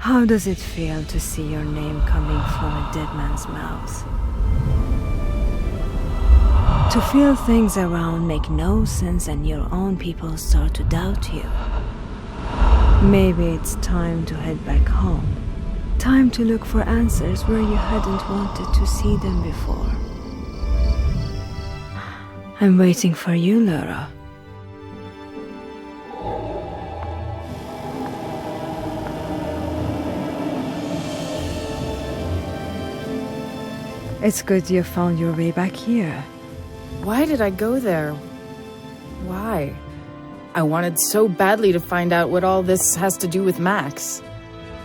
How does it feel to see your name coming from a dead man's mouth? To feel things around make no sense and your own people start to doubt you. Maybe it's time to head back home. Time to look for answers where you hadn't wanted to see them before. I'm waiting for you, Lara. It's good you found your way back here. Why did I go there? Why? I wanted so badly to find out what all this has to do with Max.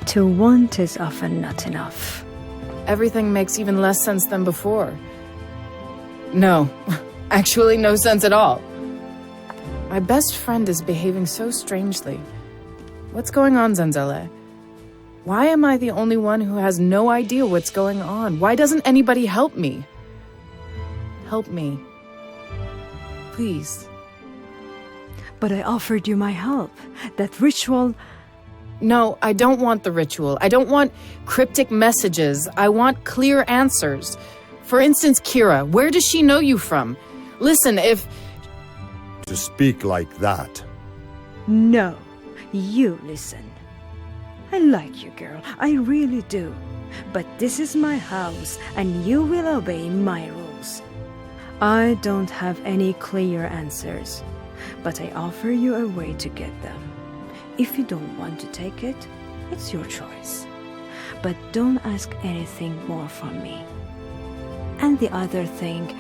To want is often not enough. Everything makes even less sense than before. No, actually no sense at all. My best friend is behaving so strangely. What's going on, Zenzele? Why am I the only one who has no idea what's going on? Why doesn't anybody help me? Help me. Please. But I offered you my help. That ritual... No, I don't want the ritual. I don't want cryptic messages. I want clear answers. For instance, Kira, where does she know you from? Listen, if... To speak like that. No, you listen. I like you, girl. I really do. But this is my house, and you will obey my rules. I don't have any clear answers, but I offer you a way to get them. If you don't want to take it, it's your choice. But don't ask anything more from me. And the other thing,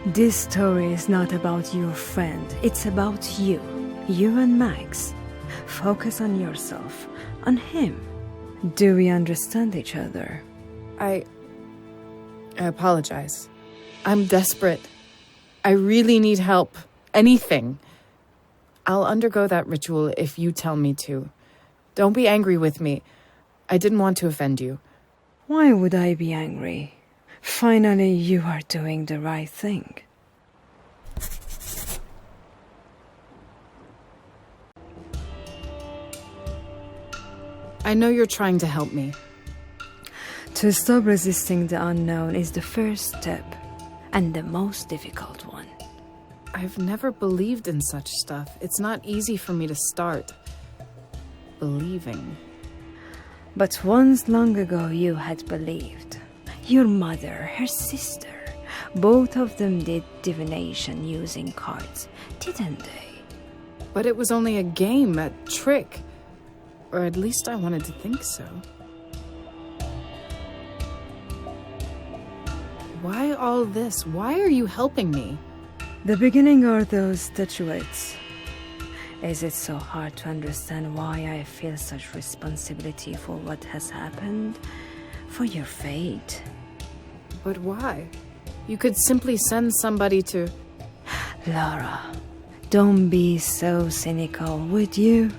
this story is not about your friend. It's about you. You and Max. Focus on yourself, on him. Do we understand each other? I apologize. I'm desperate. I really need help. Anything. I'll undergo that ritual if you tell me to. Don't be angry with me. I didn't want to offend you. Why would I be angry? Finally, you are doing the right thing. I know you're trying to help me. To stop resisting the unknown is the first step, and the most difficult one. I've never believed in such stuff. It's not easy for me to start believing. But once long ago you had believed. Your mother, her sister, both of them did divination using cards, didn't they? But it was only a game, a trick. Or at least I wanted to think so. Why all this? Why are you helping me? The beginning are those statuettes. Is it so hard to understand why I feel such responsibility for what has happened? For your fate? But why? You could simply send somebody to... Lara, don't be so cynical, would you?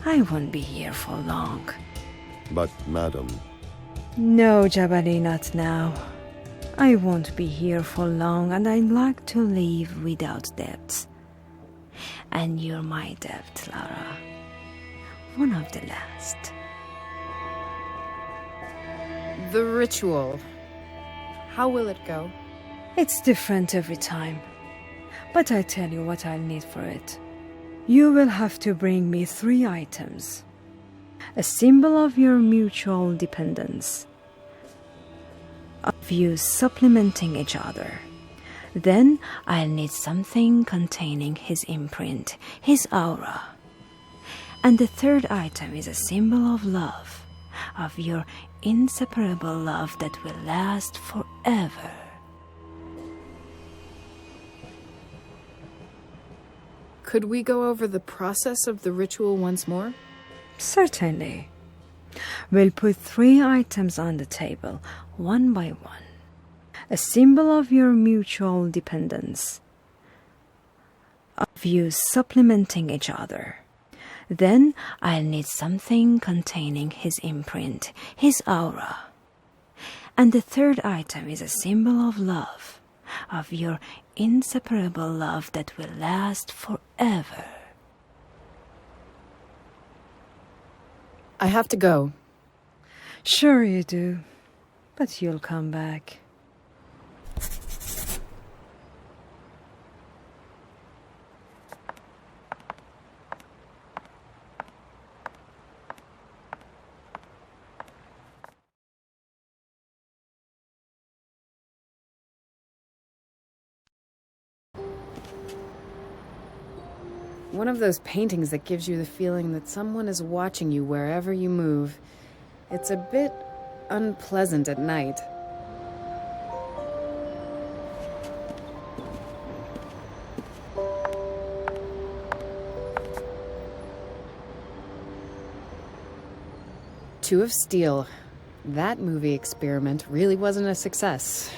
I won't be here for long. But, madam... No, Jabali, not now. I won't be here for long, and I'd like to leave without debts. And you're my debt, Lara. One of the last. The ritual. How will it go? It's different every time. But I tell you what I'll need for it. You will have to bring me 3 items. A symbol of your mutual dependence. Of you supplementing each other. Then I'll need something containing his imprint, his aura. And the 3rd item is a symbol of love. Of your inseparable love that will last forever. Could we go over the process of the ritual once more? Certainly. We'll put 3 items on the table, one by one. A symbol of your mutual dependence. Of you supplementing each other. Then I'll need something containing his imprint, his aura. And the 3rd item is a symbol of love. Of your inseparable love that will last forever. I have to go. Sure you do. But you'll come back. One of those paintings that gives you the feeling that someone is watching you wherever you move. It's a bit unpleasant at night. Two of Steel. That movie experiment really wasn't a success.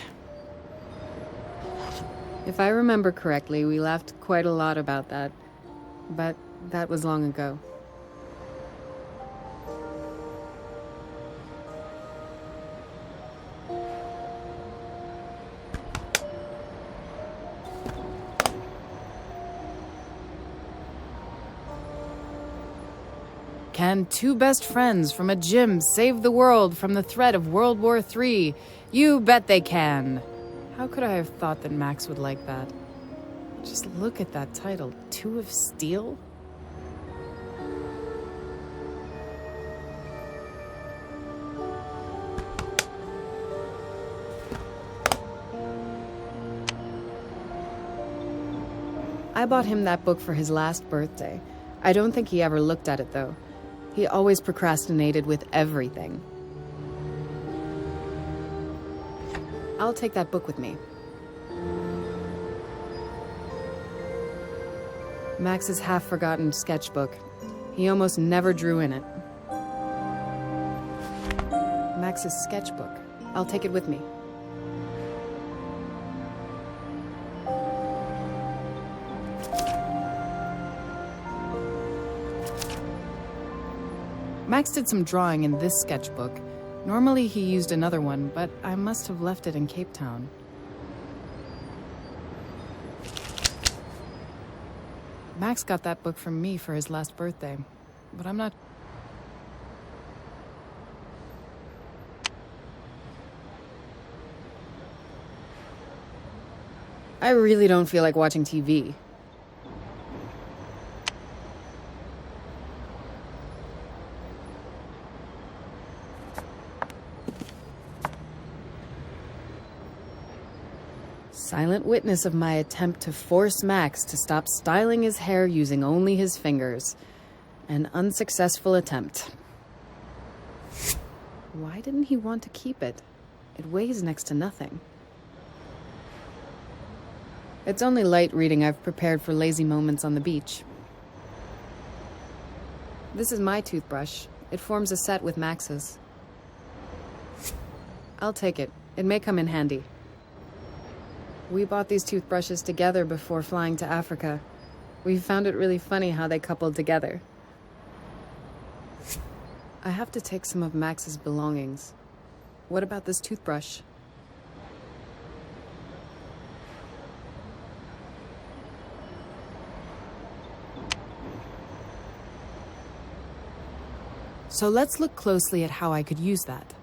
If I remember correctly, we laughed quite a lot about that. But that was long ago. Can two best friends from a gym save the world from the threat of World War III? You bet they can. How could I have thought that Max would like that? Just look at that title, Two of Steel? I bought him that book for his last birthday. I don't think he ever looked at it, though. He always procrastinated with everything. I'll take that book with me. Max's half-forgotten sketchbook. He almost never drew in it. Max's sketchbook. I'll take it with me. Max did some drawing in this sketchbook. Normally he used another one, but I must have left it in Кейптауне. Max got that book from me for his last birthday, but I'm not... I really don't feel like watching TV. Silent witness of my attempt to force Max to stop styling his hair using only his fingers. An unsuccessful attempt. Why didn't he want to keep it? It weighs next to nothing. It's only light reading I've prepared for lazy moments on the beach. This is my toothbrush. It forms a set with Max's. I'll take it. It may come in handy. We bought these toothbrushes together before flying to Africa. We found it really funny how they coupled together. I have to take some of Max's belongings. What about this toothbrush? So let's look closely at how I could use that.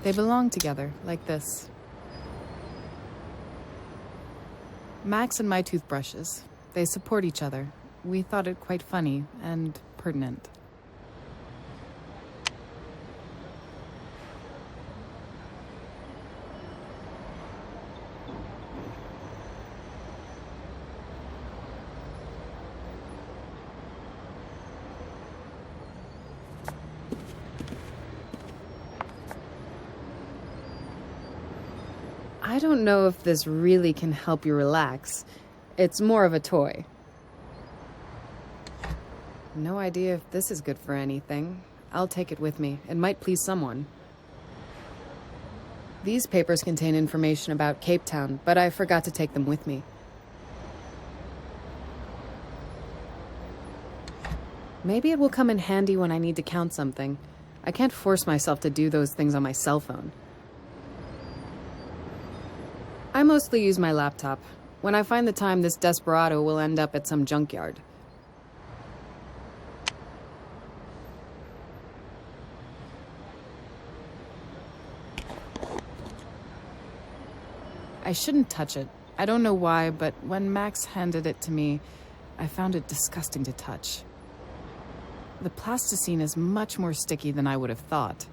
They belong together, like this. Max and my toothbrushes. They support each other. We thought it quite funny and pertinent. I don't know if this really can help you relax. It's more of a toy. No idea if this is good for anything. I'll take it with me. It might please someone. These papers contain information about Кейптауне, but I forgot to take them with me. Maybe it will come in handy when I need to count something. I can't force myself to do those things on my cell phone. I mostly use my laptop. When I find the time, this desperado will end up at some junkyard. I shouldn't touch it. I don't know why, but when Max handed it to me, I found it disgusting to touch. The plasticine is much more sticky than I would have thought.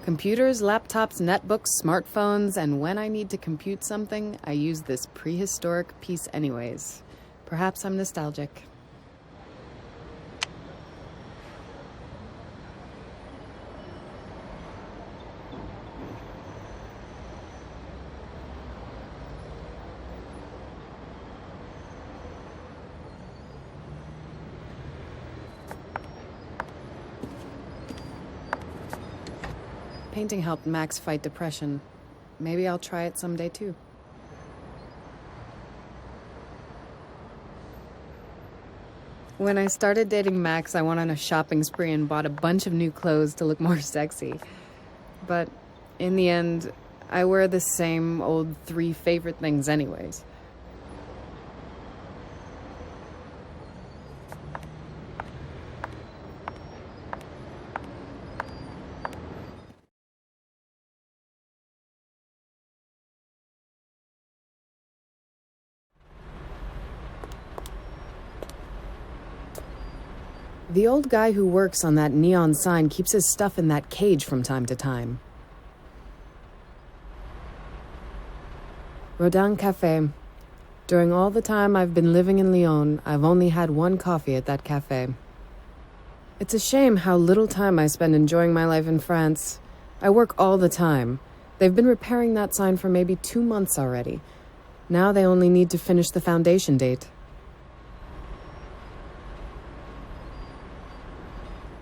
Computers, laptops, netbooks, smartphones, and when I need to compute something, I use this prehistoric piece anyways. Perhaps I'm nostalgic. Painting helped Max fight depression. Maybe I'll try it someday too. When I started dating Max, I went on a shopping spree and bought a bunch of new clothes to look more sexy. But in the end, I wear the same old 3 favorite things anyways. The old guy who works on that neon sign keeps his stuff in that cage from time to time. Rodin Cafe. During all the time I've been living in Lyon, I've only had one coffee at that cafe. It's a shame how little time I spend enjoying my life in France. I work all the time. They've been repairing that sign for maybe 2 months already. Now they only need to finish the foundation date.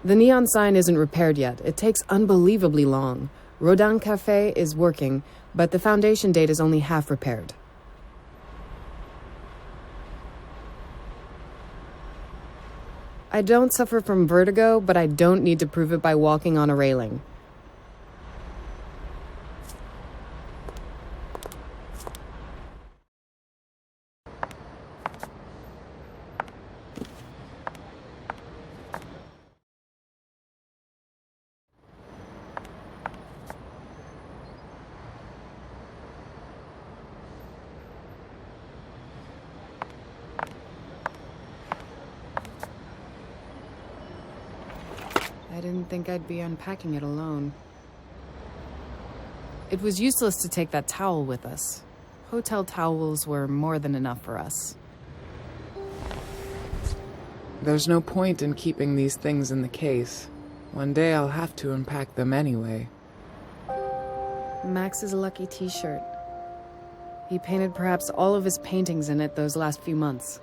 The neon sign isn't repaired yet. It takes unbelievably long. Rodin Cafe is working, but the foundation date is only half repaired. I don't suffer from vertigo, but I don't need to prove it by walking on a railing. I didn't think I'd be unpacking it alone. It was useless to take that towel with us. Hotel towels were more than enough for us. There's no point in keeping these things in the case. One day I'll have to unpack them anyway. Max's lucky t-shirt. He painted perhaps all of his paintings in it those last few months.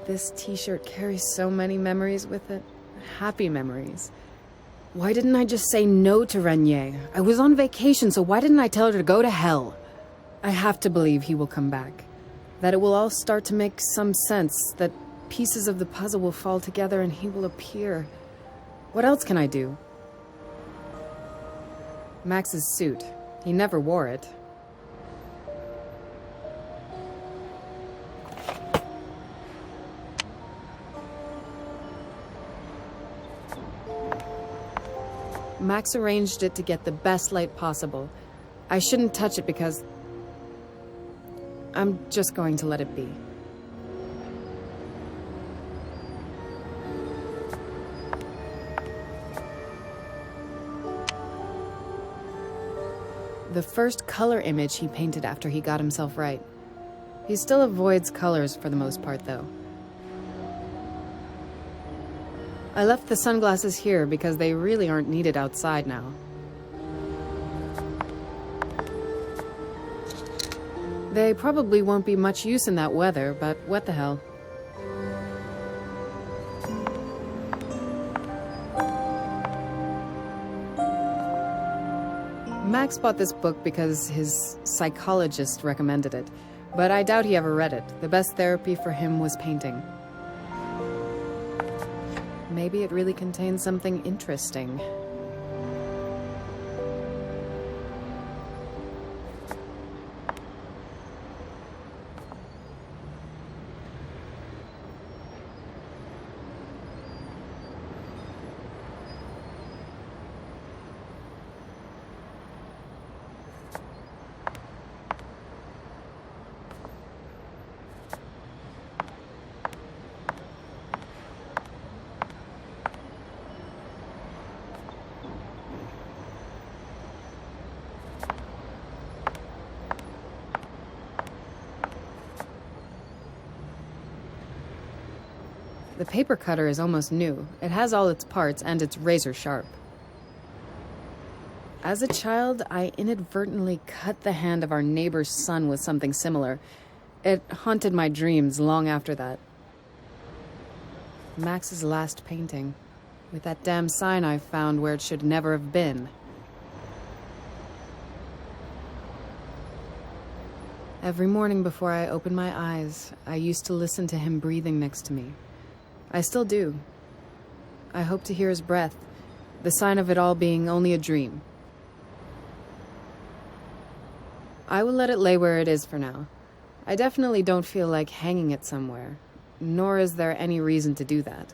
This t-shirt carries so many memories with it. Happy memories. Why didn't I just say no to Renier? I was on vacation, so why didn't I tell her to go to hell? I have to believe he will come back. That it will all start to make some sense. That pieces of the puzzle will fall together and he will appear. What else can I do? Max's suit. He never wore it. Max arranged it to get the best light possible. I shouldn't touch it because I'm just going to let it be. The first color image he painted after he got himself right. He still avoids colors for the most part, though. I left the sunglasses here because they really aren't needed outside now. They probably won't be much use in that weather, but what the hell. Max bought this book because his psychologist recommended it, but I doubt he ever read it. The best therapy for him was painting. Maybe it really contains something interesting. The paper cutter is almost new. It has all its parts, and it's razor sharp. As a child, I inadvertently cut the hand of our neighbor's son with something similar. It haunted my dreams long after that. Max's last painting, with that damn sign I found where it should never have been. Every morning before I opened my eyes, I used to listen to him breathing next to me. I still do. I hope to hear his breath, the sign of it all being only a dream. I will let it lay where it is for now. I definitely don't feel like hanging it somewhere, nor is there any reason to do that.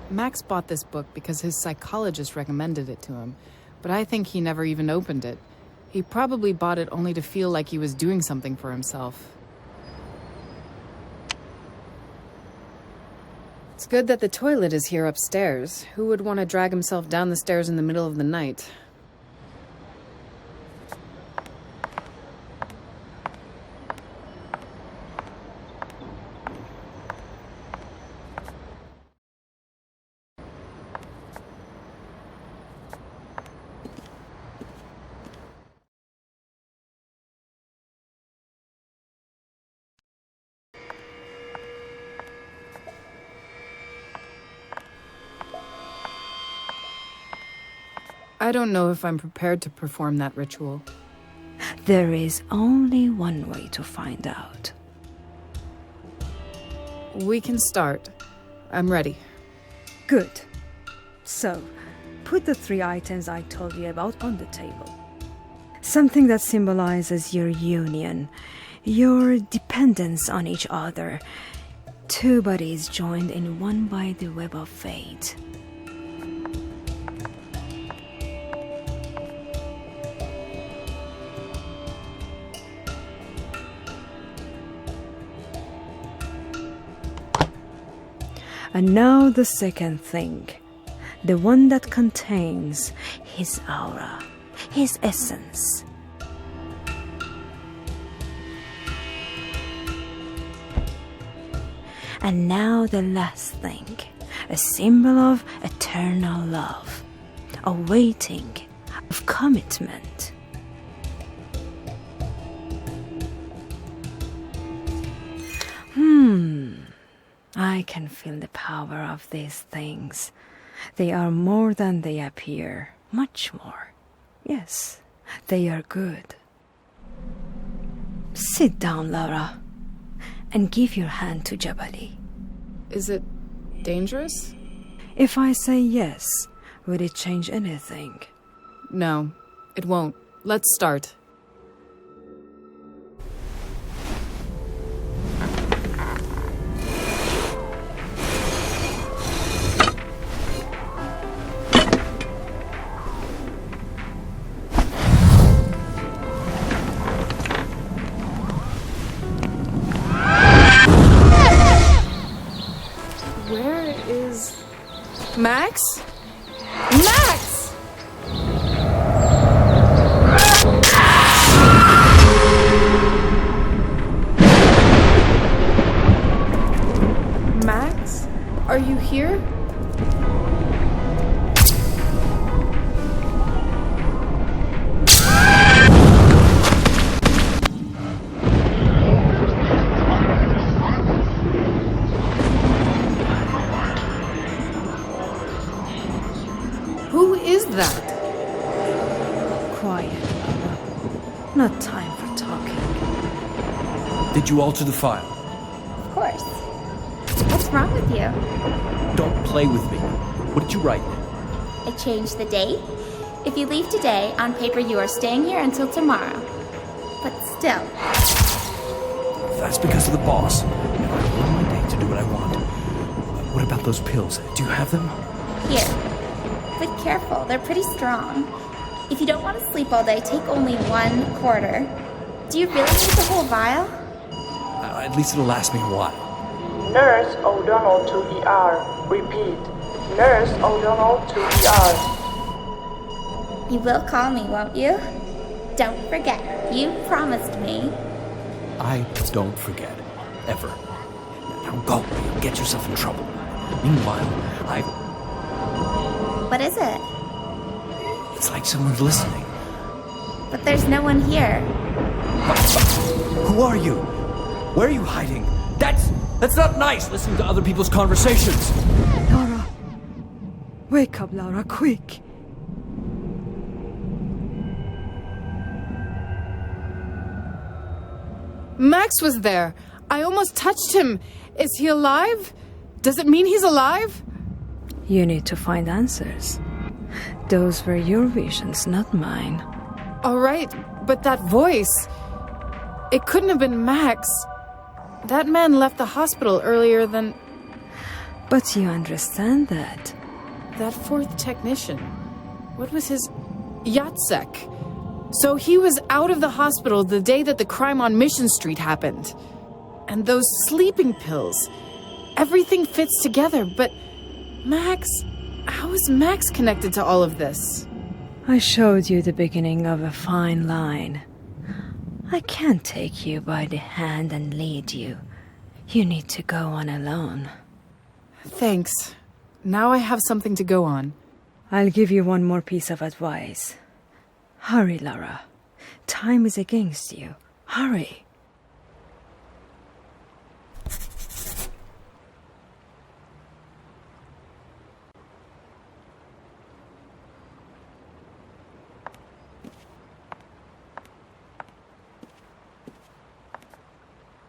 Max bought this book because his psychologist recommended it to him, but I think he never even opened it. He probably bought it only to feel like he was doing something for himself. It's good that the toilet is here upstairs. Who would want to drag himself down the stairs in the middle of the night? I don't know if I'm prepared to perform that ritual. There is only one way to find out. We can start. I'm ready. Good. So, put the 3 items I told you about on the table. Something that symbolizes your union, your dependence on each other. 2 bodies joined in one by the web of fate. And now the second thing, the one that contains his aura, his essence. And now the last thing, a symbol of eternal love, a waiting, of commitment. I can feel the power of these things. They are more than they appear, much more. Yes, they are good. Sit down, Lara, and give your hand to Jabali. Is it dangerous? If I say yes, would it change anything? No, it won't. Let's start. Max? Max! Max? Are you here? Who is that? Quiet, Lara. Not time for talking. Did you alter the file? Of course. What's wrong with you? Don't play with me. What did you write? I changed the date. If you leave today, on paper you are staying here until tomorrow. But still. That's because of the boss. I ruin my day to do what I want. What about those pills? Do you have them? Here. But careful, they're pretty strong. If you don't want to sleep all day, take only 1/4. Do you really need the whole vial? At least it'll last me a while. Nurse O'Donnell to ER. Repeat. Nurse O'Donnell to ER. You will call me, won't you? Don't forget, you promised me. I don't forget. Ever. Now go. You'll get yourself in trouble. Meanwhile, What is it? It's like someone's listening. But there's no one here. Who are you? Where are you hiding? That's not nice, listening to other people's conversations. Lara! Wake up, Lara, quick! Max was there. I almost touched him. Is he alive? Does it mean he's alive? You need to find answers. Those were your visions, not mine. All right, but that voice... It couldn't have been Max. That man left the hospital earlier than... But you understand that. That fourth technician. What was his... Yatsek. So he was out of the hospital the day that the crime on Mission Street happened. And those sleeping pills. Everything fits together, but... Max... How is Max connected to all of this? I showed you the beginning of a fine line. I can't take you by the hand and lead you. You need to go on alone. Thanks. Now I have something to go on. I'll give you one more piece of advice. Hurry, Lara. Time is against you. Hurry.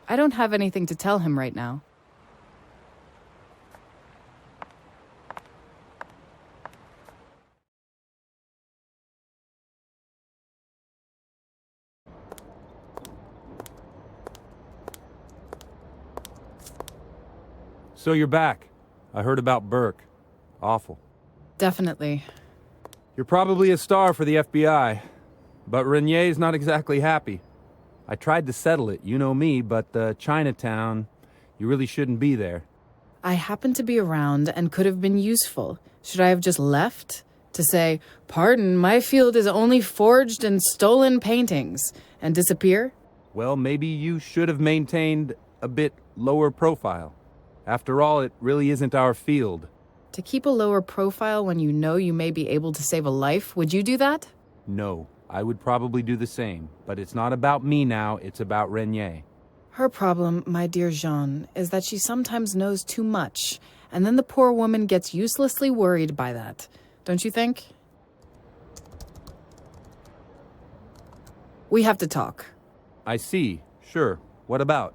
I don't have anything to tell him right now. So you're back. I heard about Burke. Awful. Definitely. You're probably a star for the FBI, but Renier's not exactly happy. I tried to settle it, you know me, but Chinatown, you really shouldn't be there. I happened to be around and could have been useful. Should I have just left? To say, pardon, my field is only forged and stolen paintings, and disappear? Well, maybe you should have maintained a bit lower profile. After all, it really isn't our field. To keep a lower profile when you know you may be able to save a life, would you do that? No, I would probably do the same, but it's not about me now, it's about Renier. Her problem, my dear Jean, is that she sometimes knows too much, and then the poor woman gets uselessly worried by that. Don't you think? We have to talk. I see. Sure. What about?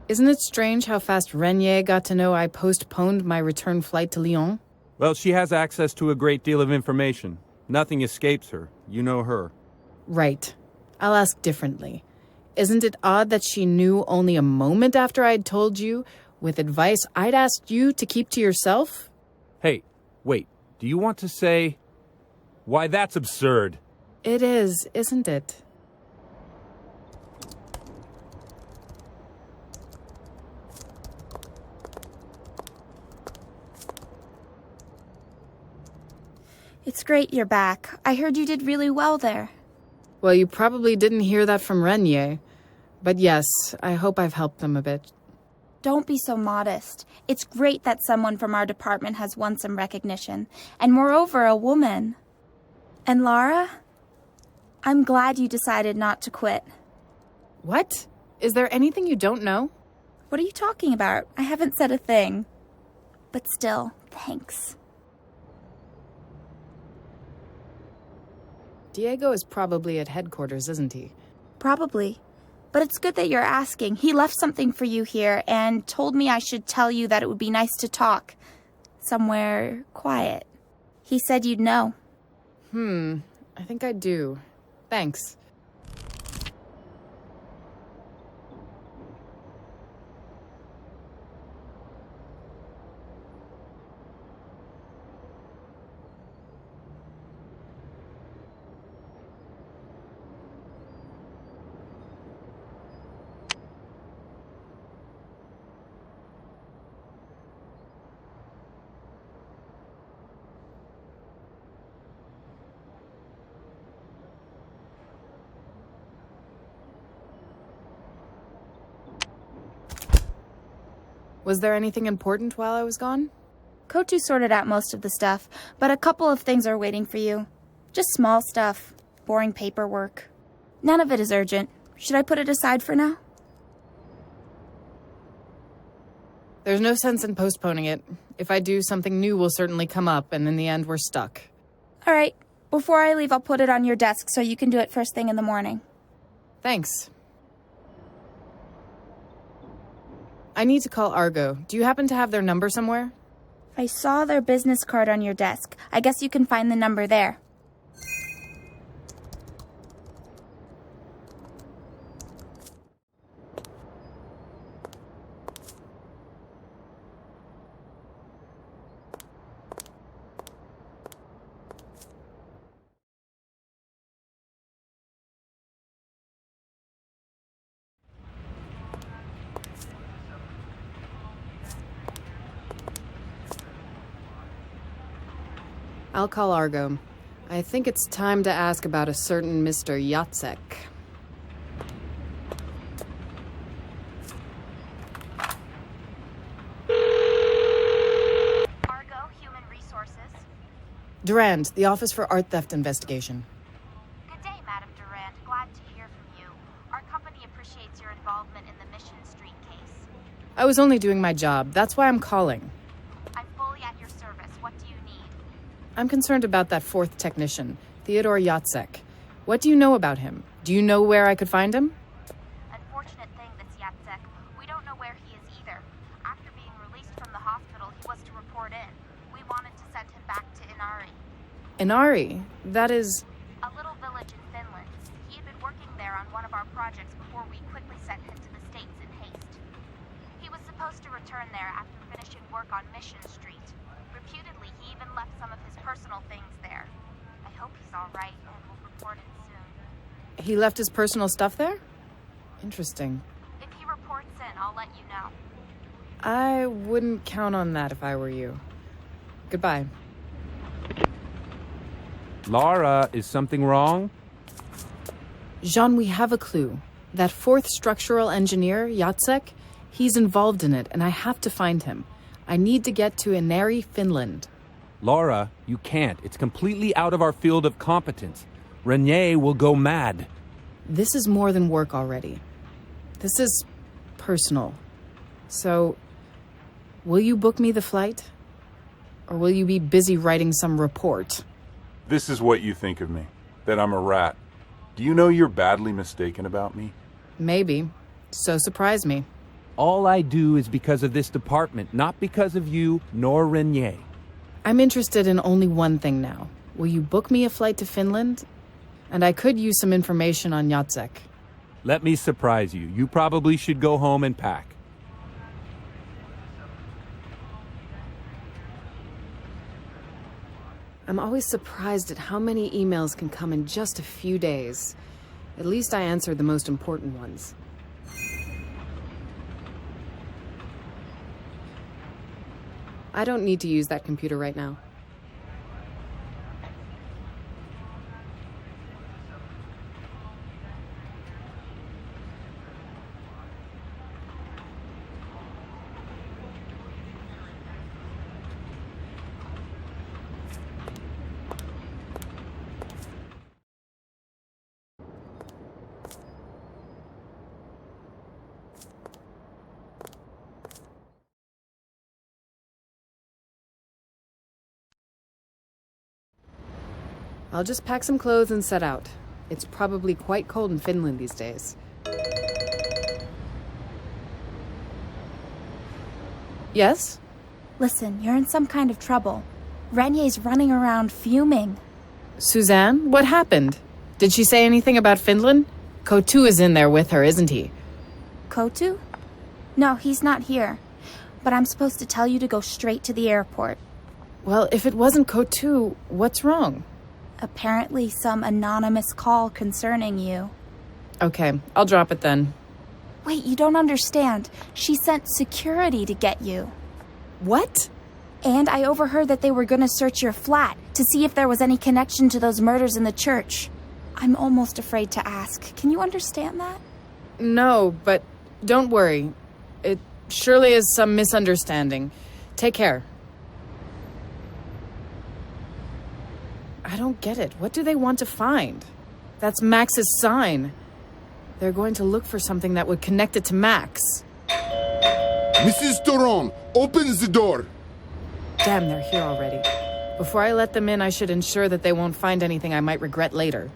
Isn't it strange how fast Renier got to know I postponed my return flight to Lyon? Well, she has access to a great deal of information. Nothing escapes her. You know her. Right. I'll ask differently. Isn't it odd that she knew only a moment after I'd told you, with advice I'd asked you to keep to yourself? Hey, wait. Do you want to say... Why, that's absurd. It is, isn't it? It's great you're back. I heard you did really well there. Well, you probably didn't hear that from Renier. But yes, I hope I've helped them a bit. Don't be so modest. It's great that someone from our department has won some recognition. And moreover, a woman. And Lara? I'm glad you decided not to quit. What? Is there anything you don't know? What are you talking about? I haven't said a thing. But still, thanks. Diego is probably at headquarters, isn't he? Probably. But it's good that you're asking. He left something for you here and told me I should tell you that it would be nice to talk. Somewhere quiet. He said you'd know. I think I do. Thanks. Was there anything important while I was gone? Kotu sorted out most of the stuff, but a couple of things are waiting for you. Just small stuff. Boring paperwork. None of it is urgent. Should I put it aside for now? There's no sense in postponing it. If I do, something new will certainly come up, and in the end, we're stuck. All right. Before I leave, I'll put it on your desk so you can do it first thing in the morning. Thanks. I need to call Argo. Do you happen to have their number somewhere? I saw their business card on your desk. I guess you can find the number there. I'll call Argo. I think it's time to ask about a certain Mr. Yatsek. Argo, Human Resources. Durand, the Office for Art Theft Investigation. Good day, Madam Durand. Glad to hear from you. Our company appreciates your involvement in the Mission Street case. I was only doing my job. That's why I'm calling. I'm fully at your service. What do you need? I'm concerned about that fourth technician, Theodore Yatsek. What do you know about him? Do you know where I could find him? Unfortunate thing, this Yatsek. We don't know where he is either. After being released from the hospital, he was to report in. We wanted to send him back to Inari. Inari? That is... A little village in Finland. He had been working there on one of our projects before we quickly sent him to the States in haste. He was supposed to return there after finishing work on Mission Street. Reputedly, he even left some of his personal things there. I hope he's all right and will report in soon. He left his personal stuff there? Interesting. If he reports in, I'll let you know. I wouldn't count on that if I were you. Goodbye. Lara, is something wrong? Jean, we have a clue. That fourth structural engineer, Yatsek, he's involved in it, and I have to find him. I need to get to Inari, Finland. Lara, you can't. It's completely out of our field of competence. Renier will go mad. This is more than work already. This is personal. So, will you book me the flight? Or will you be busy writing some report? This is what you think of me, that I'm a rat. Do you know you're badly mistaken about me? Maybe. So surprise me. All I do is because of this department, not because of you nor Renier. I'm interested in only one thing now. Will you book me a flight to Finland? And I could use some information on Yatsek. Let me surprise you. You probably should go home and pack. I'm always surprised at how many emails can come in just a few days. At least I answered the most important ones. I don't need to use that computer right now. I'll just pack some clothes and set out. It's probably quite cold in Finland these days. Yes? Listen, you're in some kind of trouble. Renier's running around fuming. Suzanne, what happened? Did she say anything about Finland? Kotu is in there with her, isn't he? Kotu? No, he's not here. But I'm supposed to tell you to go straight to the airport. Well, if it wasn't Kotu, what's wrong? Apparently some anonymous call concerning you. Okay, I'll drop it then. Wait, you don't understand. She sent security to get you. What? And I overheard that they were gonna search your flat to see if there was any connection to those murders in the church. I'm almost afraid to ask. Can you understand that? No, but don't worry. Surely is some misunderstanding. Take care. I don't get it. What do they want to find? That's Max's sign. They're going to look for something that would connect it to Max. Mrs. Doron, open the door! Damn, they're here already. Before I let them in, I should ensure that they won't find anything I might regret later.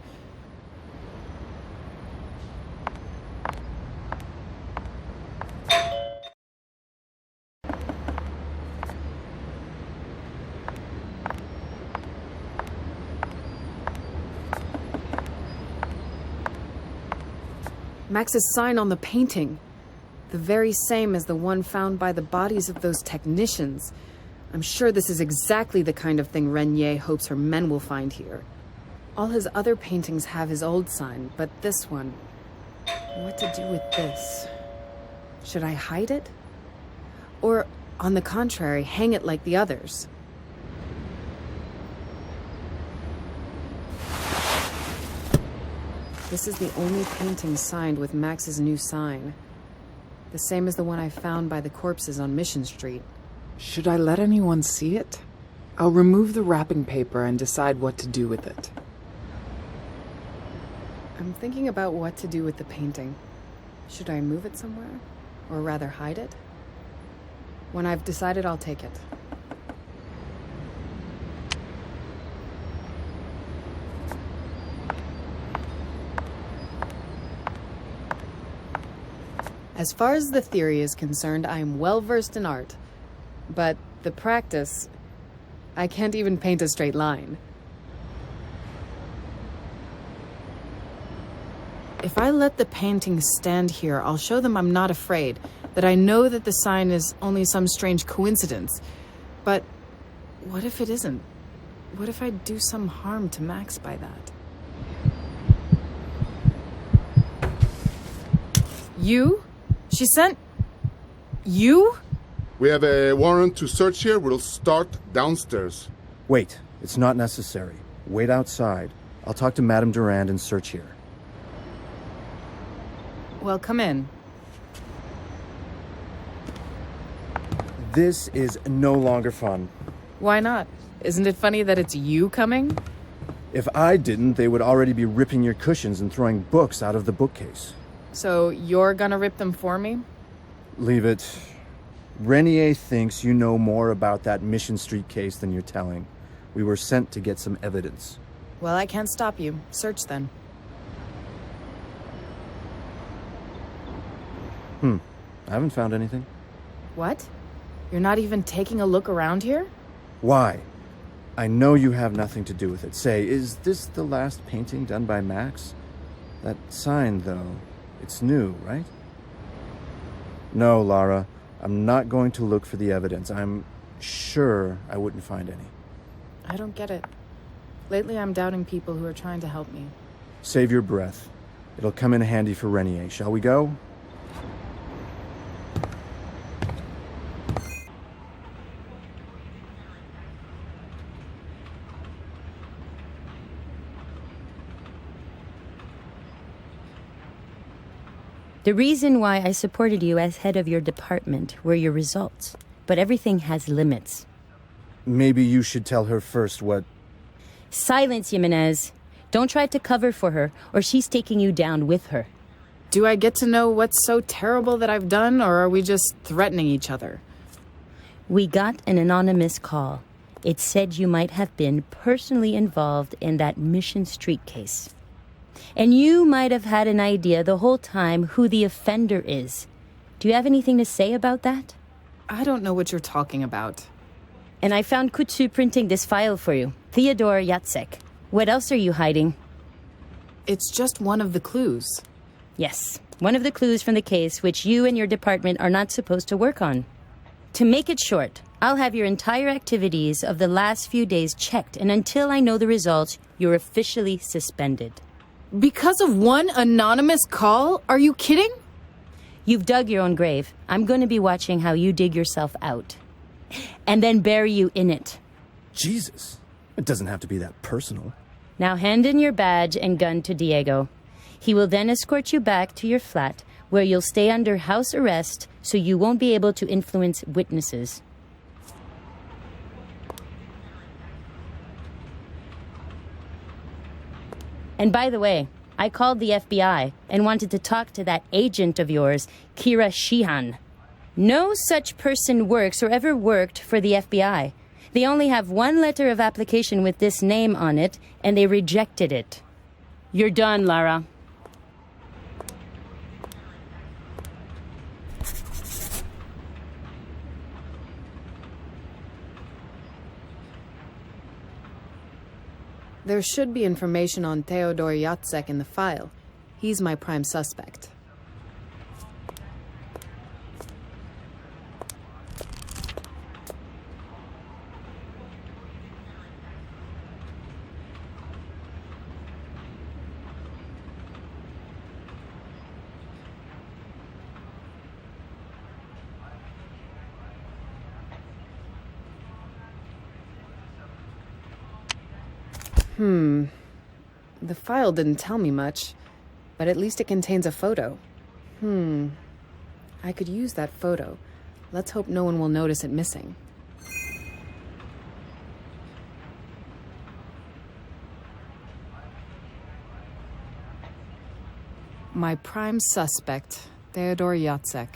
Max's sign on the painting. The very same as the one found by the bodies of those technicians. I'm sure this is exactly the kind of thing Renier hopes her men will find here. All his other paintings have his old sign, but this one... What to do with this? Should I hide it? Or, on the contrary, hang it like the others? This is the only painting signed with Max's new sign. The same as the one I found by the corpses on Mission Street. Should I let anyone see it? I'll remove the wrapping paper and decide what to do with it. I'm thinking about what to do with the painting. Should I move it somewhere? Or rather hide it? When I've decided, I'll take it. As far as the theory is concerned, I am well versed in art. But the practice, I can't even paint a straight line. If I let the painting stand here, I'll show them I'm not afraid, that I know that the sign is only some strange coincidence. But what if it isn't? What if I do some harm to Max by that? You? She sent... you? We have a warrant to search here. We'll start downstairs. Wait, it's not necessary. Wait outside. I'll talk to Madame Durand and search here. Well, come in. This is no longer fun. Why not? Isn't it funny that it's you coming? If I didn't, they would already be ripping your cushions and throwing books out of the bookcase. So you're gonna rip them for me? Leave it. Renier thinks you know more about that Mission Street case than you're telling. We were sent to get some evidence. Well, I can't stop you. Search then. I haven't found anything. What? You're not even taking a look around here? Why? I know you have nothing to do with it. Say, is this the last painting done by Max? That sign, though, it's new, right? No, Lara. I'm not going to look for the evidence. I'm sure I wouldn't find any. I don't get it. Lately, I'm doubting people who are trying to help me. Save your breath. It'll come in handy for Renier. Shall we go? The reason why I supported you as head of your department were your results, but everything has limits. Maybe you should tell her first what... Silence, Jimenez. Don't try to cover for her, or she's taking you down with her. Do I get to know what's so terrible that I've done, or are we just threatening each other? We got an anonymous call. It said you might have been personally involved in that Mission Street case. And you might have had an idea the whole time who the offender is. Do you have anything to say about that? I don't know what you're talking about. And I found Kutsu printing this file for you. Theodore Yatsek. What else are you hiding? It's just one of the clues. Yes, one of the clues from the case which you and your department are not supposed to work on. To make it short, I'll have your entire activities of the last few days checked, and until I know the results, you're officially suspended. Because of one anonymous call? Are you kidding? You've dug your own grave. I'm going to be watching how you dig yourself out. And then bury you in it. Jesus. It doesn't have to be that personal. Now hand in your badge and gun to Diego. He will then escort you back to your flat, where you'll stay under house arrest so you won't be able to influence witnesses. And by the way, I called the FBI and wanted to talk to that agent of yours, Kira Sheehan. No such person works or ever worked for the FBI. They only have one letter of application with this name on it, and they rejected it. You're done, Lara. There should be information on Theodor Jacek in the file. He's my prime suspect. The file didn't tell me much, but at least it contains a photo. I could use that photo. Let's hope no one will notice it missing. My prime suspect, Theodor Jacek.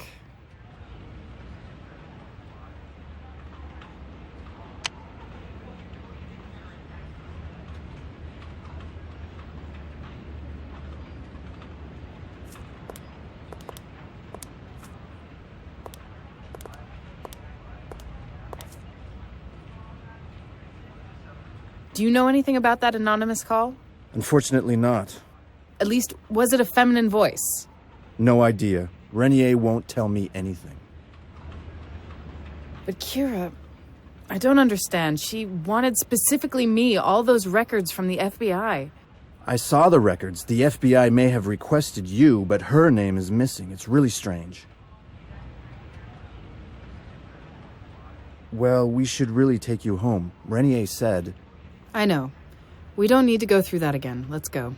Do you know anything about that anonymous call? Unfortunately not. At least, was it a feminine voice? No idea. Renier won't tell me anything. But Kira, I don't understand. She wanted specifically me, all those records from the FBI. I saw the records. The FBI may have requested you, but her name is missing. It's really strange. Well, we should really take you home. Renier said... I know. We don't need to go through that again. Let's go.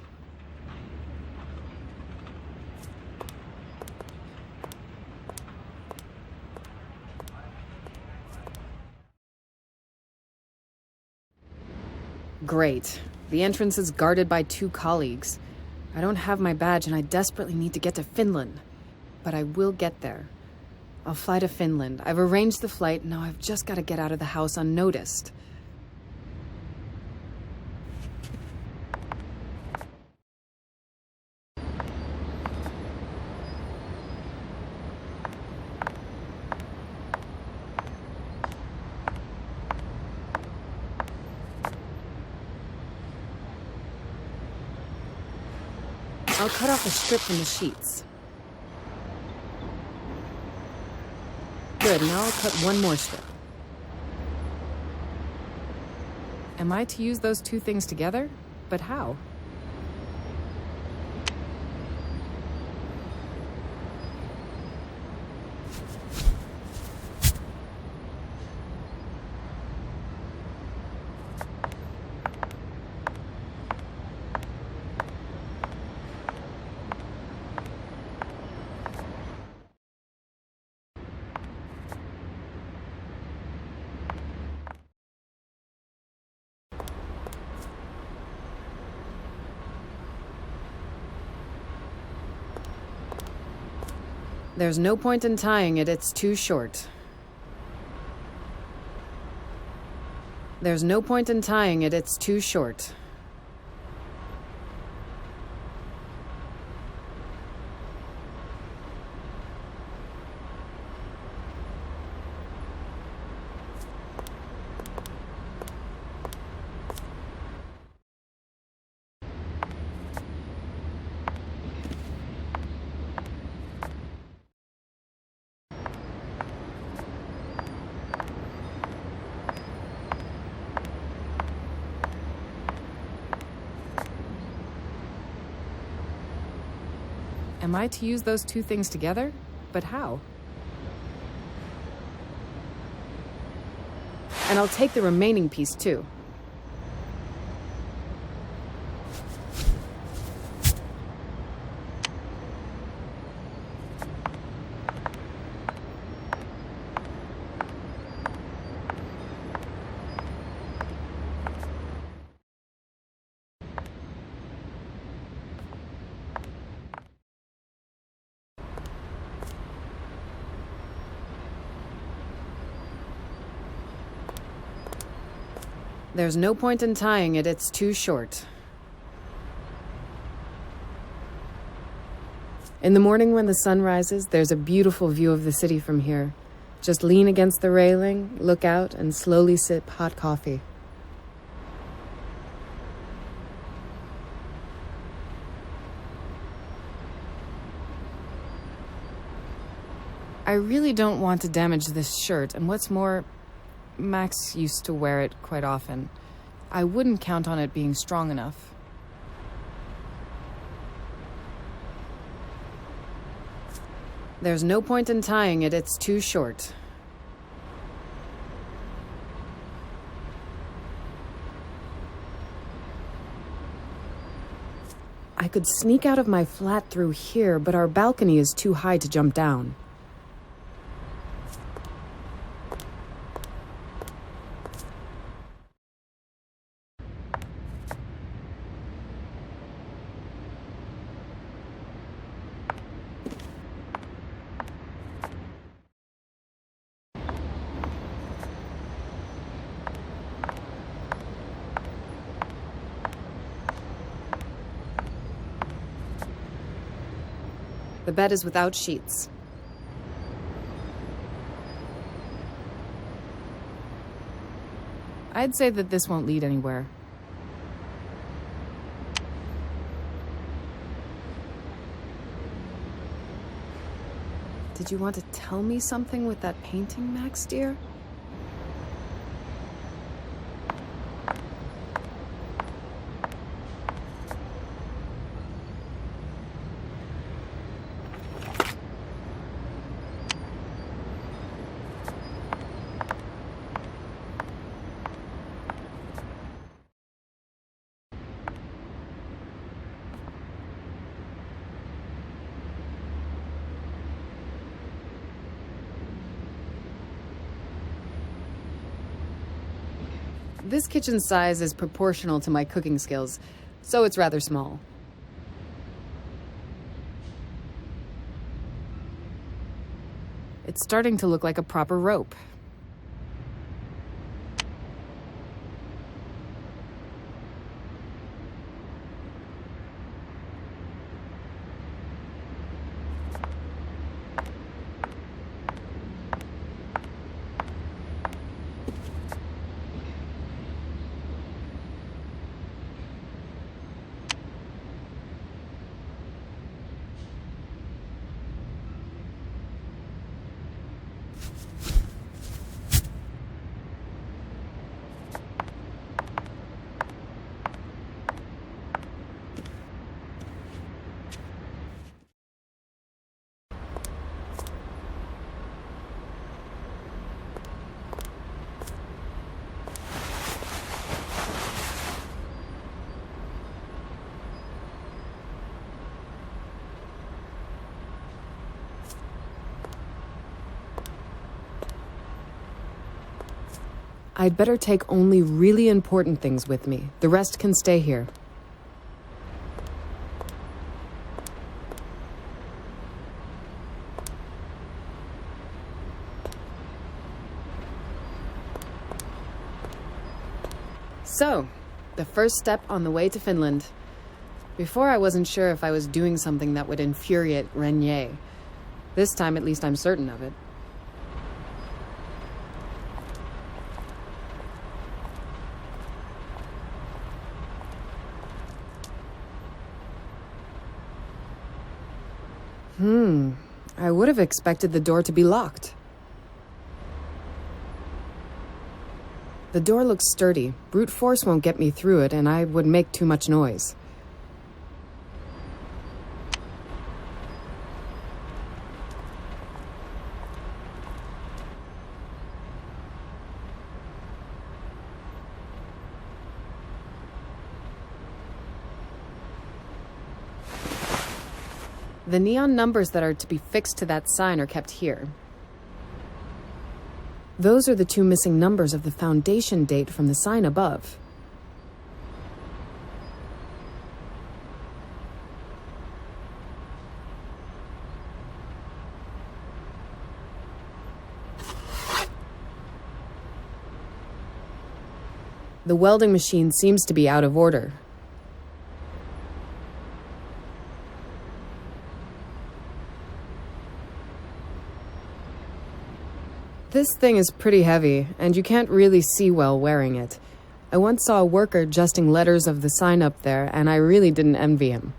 Great. The entrance is guarded by 2 colleagues. I don't have my badge and I desperately need to get to Finland. But I will get there. I'll fly to Finland. I've arranged the flight. Now I've just got to get out of the house unnoticed. I'll cut off a strip from the sheets. Good, now I'll cut one more strip. Am I to use those 2 things together? But how? There's no point in tying it, it's too short. There's no point in tying it, it's too short. Am I to use those 2 things together? But how? And I'll take the remaining piece too. There's no point in tying it, it's too short. In the morning when the sun rises, there's a beautiful view of the city from here. Just lean against the railing, look out, and slowly sip hot coffee. I really don't want to damage this shirt, and what's more, Max used to wear it quite often. I wouldn't count on it being strong enough. There's no point in tying it, it's too short. I could sneak out of my flat through here, but our balcony is too high to jump down. The bed is without sheets. I'd say that this won't lead anywhere. Did you want to tell me something with that painting, Max, dear? This kitchen size is proportional to my cooking skills, so it's rather small. It's starting to look like a proper rope. I'd better take only really important things with me. The rest can stay here. So, the first step on the way to Finland. Before, I wasn't sure if I was doing something that would infuriate Renier. This time, at least I'm certain of it. I would have expected the door to be locked. The door looks sturdy. Brute force won't get me through it, and I would make too much noise. The neon numbers that are to be fixed to that sign are kept here. Those are the two missing numbers of the foundation date from the sign above. The welding machine seems to be out of order. This thing is pretty heavy, and you can't really see well wearing it. I once saw a worker adjusting letters of the sign up there, and I really didn't envy him.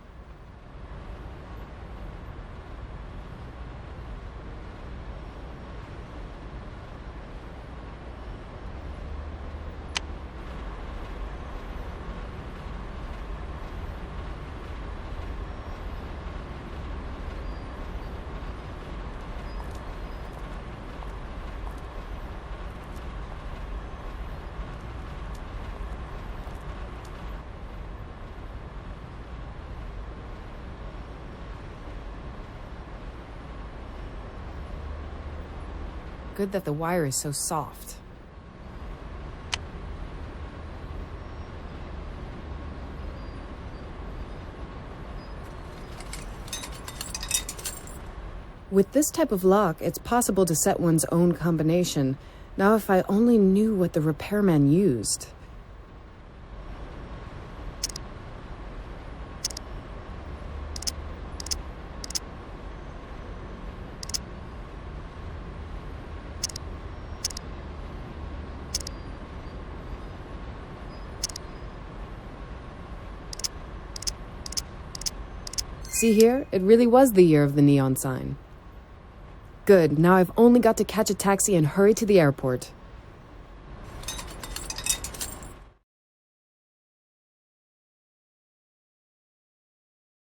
Good that the wire is so soft. With this type of lock, it's possible to set one's own combination. Now, if I only knew what the repairman used. See here? It really was the year of the neon sign. Good, now I've only got to catch a taxi and hurry to the airport.